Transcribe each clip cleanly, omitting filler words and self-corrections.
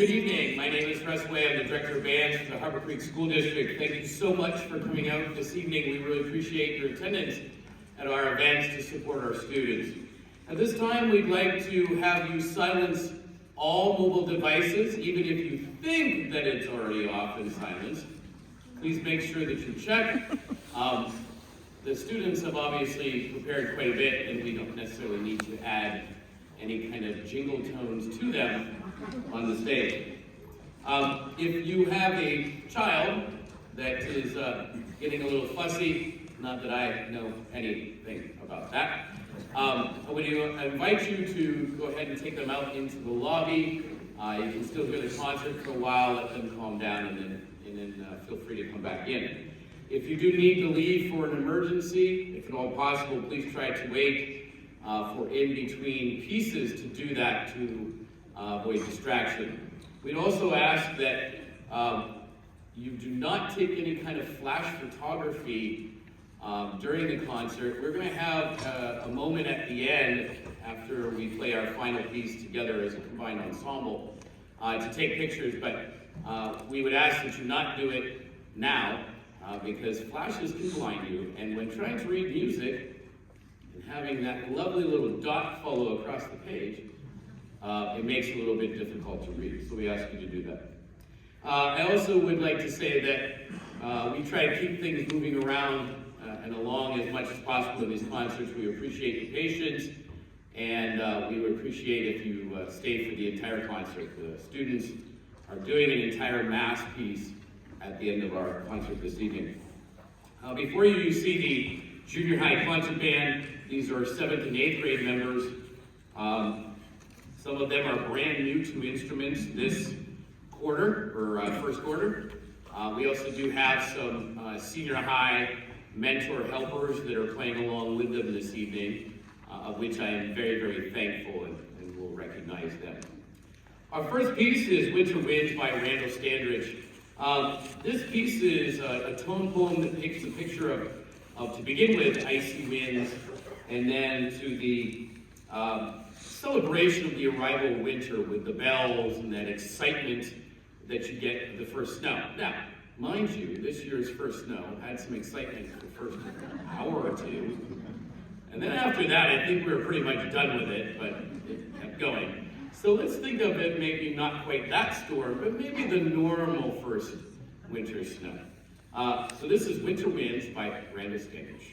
good evening. My name is Russ Way. I'm the Director of Bands for the Harbor Creek School District. Thank you so much for coming out this evening. We really appreciate your attendance at our events to support our students. At this time, we'd like to have you silence all mobile devices, even if you think that it's already off in silence. Please make sure that you check. The students have obviously prepared quite a bit, and we don't necessarily need to add any kind of jingle tones to them on the stage. If you have a child that is getting a little fussy, not that I know anything about that, I would invite you to go ahead and take them out into the lobby. You can still hear the concert for a while, let them calm down, and then feel free to come back in. If you do need to leave for an emergency, if at all possible, please try to wait for in-between pieces to do that to avoid distraction. We'd also ask that you do not take any kind of flash photography during the concert. We're going to have a moment at the end after we play our final piece together as a combined ensemble to take pictures, but we would ask that you not do it now because flashes can blind you, and when trying to read music and having that lovely little dot follow across the page, it makes it a little bit difficult to read, so we ask you to do that. I also would like to say that we try to keep things moving around and along as much as possible in these concerts. We appreciate your patience, and we would appreciate if you stay for the entire concert. The students are doing an entire mass piece at the end of our concert this evening. Before you see the junior high concert band. These are 7th and 8th grade members. Some of them are brand new to instruments this quarter, or first quarter. We also do have some senior high mentor helpers that are playing along with them this evening, of which I am very, very thankful and will recognize them. Our first piece is Winter Winds by Randall Standridge. This piece is a tone poem that paints a picture of, to begin with, icy winds, and then to the celebration of the arrival of winter with the bells and that excitement that you get with the first snow. Now, mind you, this year's first snow had some excitement for the first hour or two, and then after that, I think we were pretty much done with it, but it kept going. So let's think of it maybe not quite that storm, but maybe the normal first winter snow. So this is Winter Winds by Randall Standridge.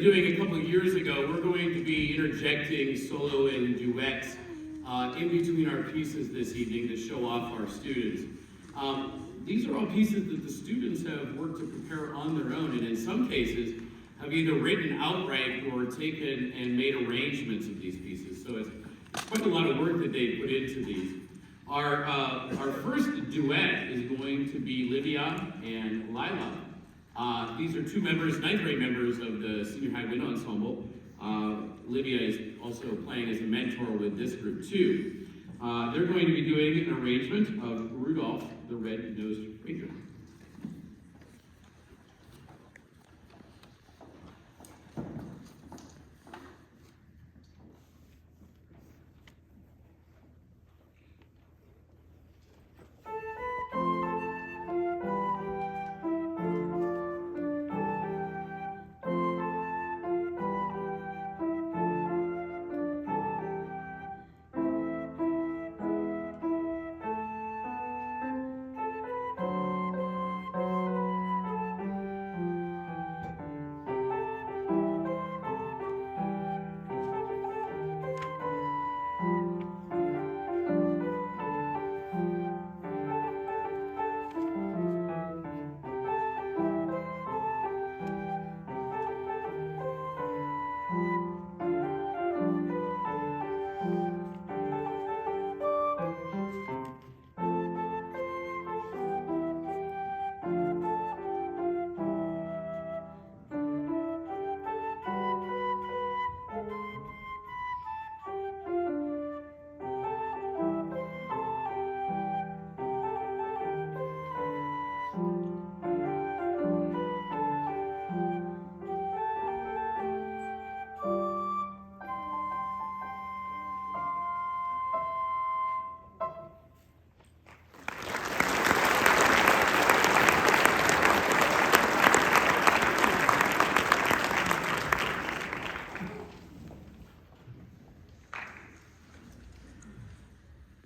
doing a couple of years ago, we're going to be interjecting solo and duets in between our pieces this evening to show off our students. These are all pieces that the students have worked to prepare on their own, and in some cases have either written outright or taken and made arrangements of these pieces. So it's quite a lot of work that they put into these. Our first duet is going to be Livia and Lila. These are two members, ninth grade members of the Senior High Wind Ensemble. Livia is also playing as a mentor with this group too. They're going to be doing an arrangement of Rudolph the Red-Nosed Reindeer.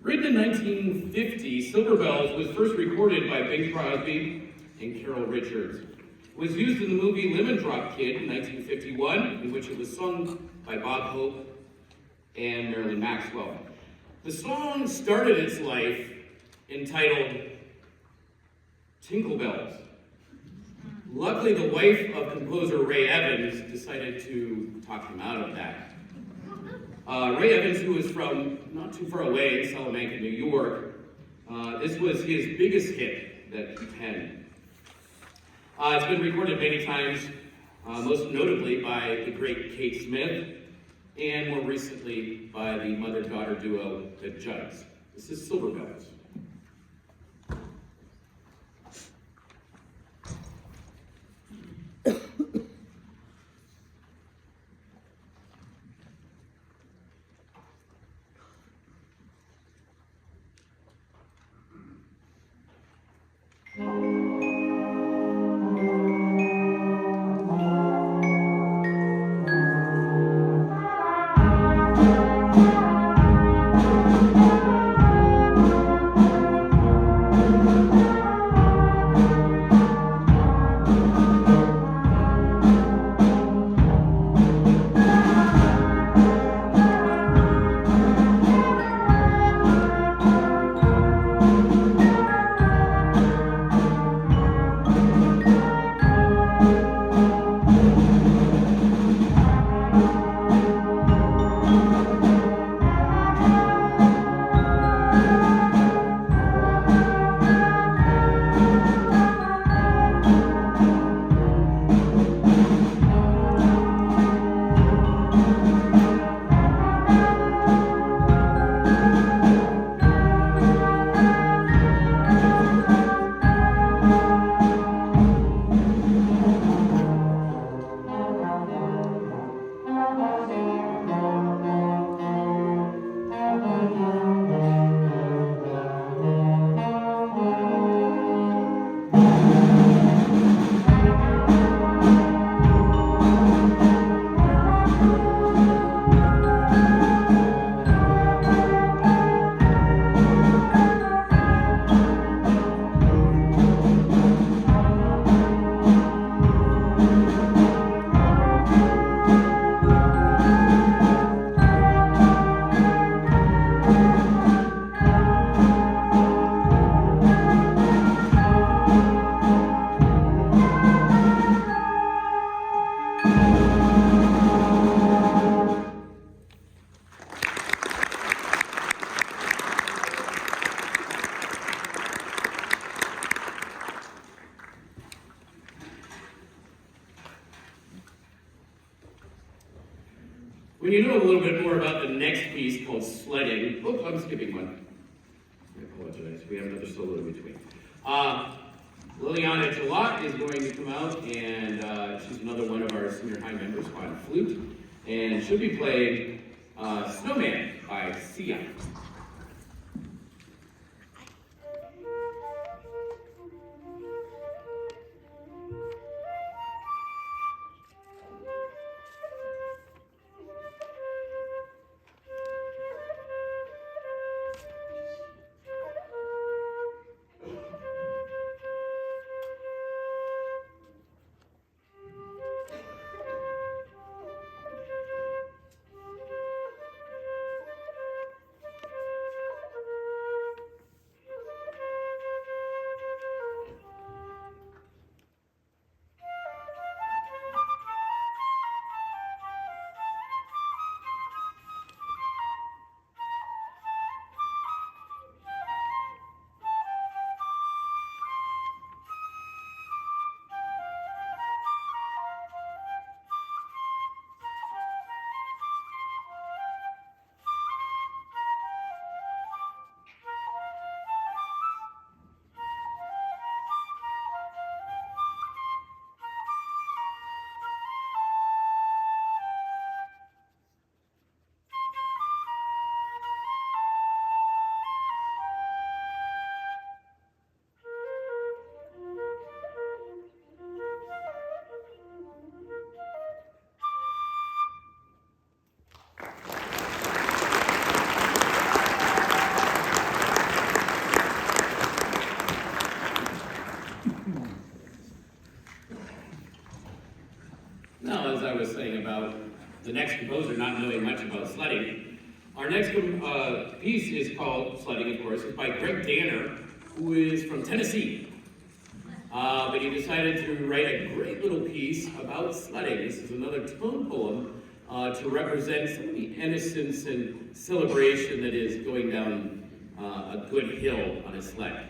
Written in 1950, Silver Bells was first recorded by Bing Crosby and Carol Richards. It was used in the movie Lemon Drop Kid in 1951, in which it was sung by Bob Hope and Marilyn Maxwell. The song started its life entitled Tinkle Bells. Luckily, the wife of composer Ray Evans decided to talk him out of that. Ray Evans, who was from not too far away in Salamanca, New York, this was his biggest hit that he penned. It's been recorded many times, most notably by the great Kate Smith, and more recently by the mother-daughter duo, the Judds. This is Silver Bells. When you know a little bit more about the next piece called Sledding, oh, I'm skipping one. I apologize, we have another solo in between. Liliana Jalot is going to come out, and she's another one of our senior high members on flute, and she'll be playing Snowman by Sia. Now, as I was saying about the next composer not knowing much about sledding, our next piece is called Sledding, of course. It's by Greg Danner, who is from Tennessee. But he decided to write a great little piece about sledding. This is another tone poem to represent some of the innocence and celebration that is going down a good hill on a sled.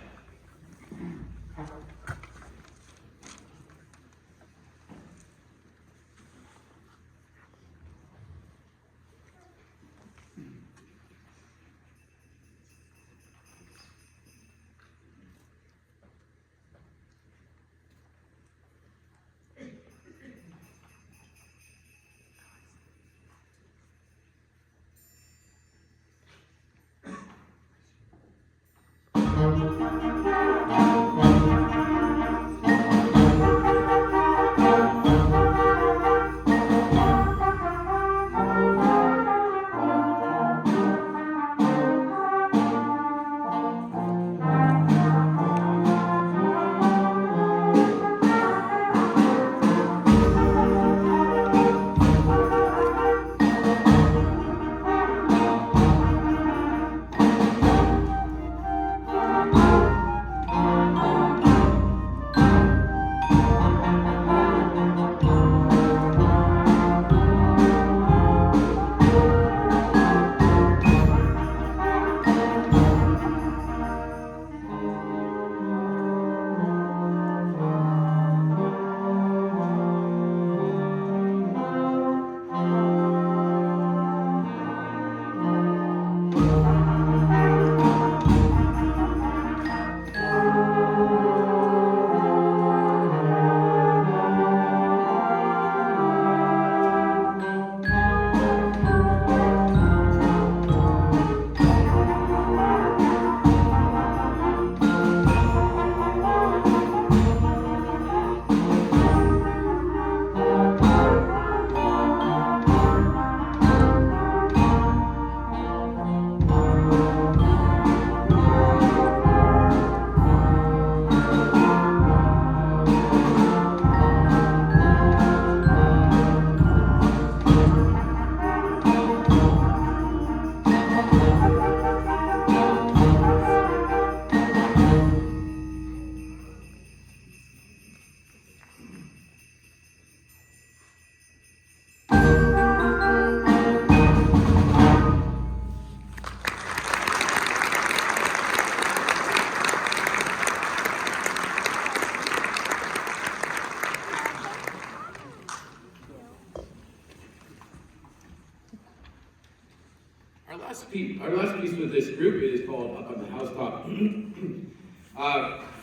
Our last piece with this group is called Up on the Housetop.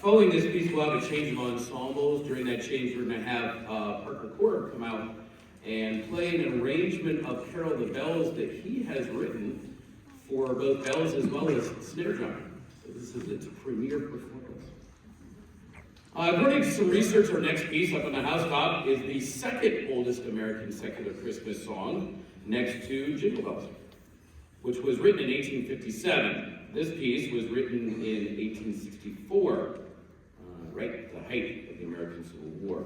Following this piece, we'll have a change of ensembles. During that change, we're going to have Parker Korb come out and play an arrangement of Carol the Bells that he has written for both bells as well as snare drum. So this is its premiere performance. According to some research, our next piece, Up on the Housetop, is the second oldest American secular Christmas song, next to Jingle Bells, which was written in 1857. This piece was written in 1864, right at the height of the American Civil War.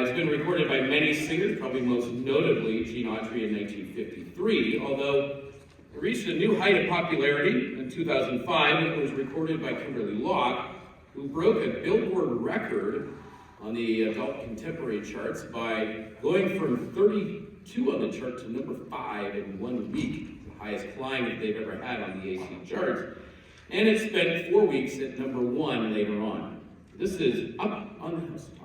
It's been recorded by many singers, probably most notably Gene Autry in 1953, although it reached a new height of popularity in 2005 when it was recorded by Kimberly Locke, who broke a Billboard record on the adult contemporary charts by going from 32 on the chart to number 5 in 1 week, the highest climb that they've ever had on the AC charts. And it spent 4 weeks at number 1 later on. This is Up on the Housetop.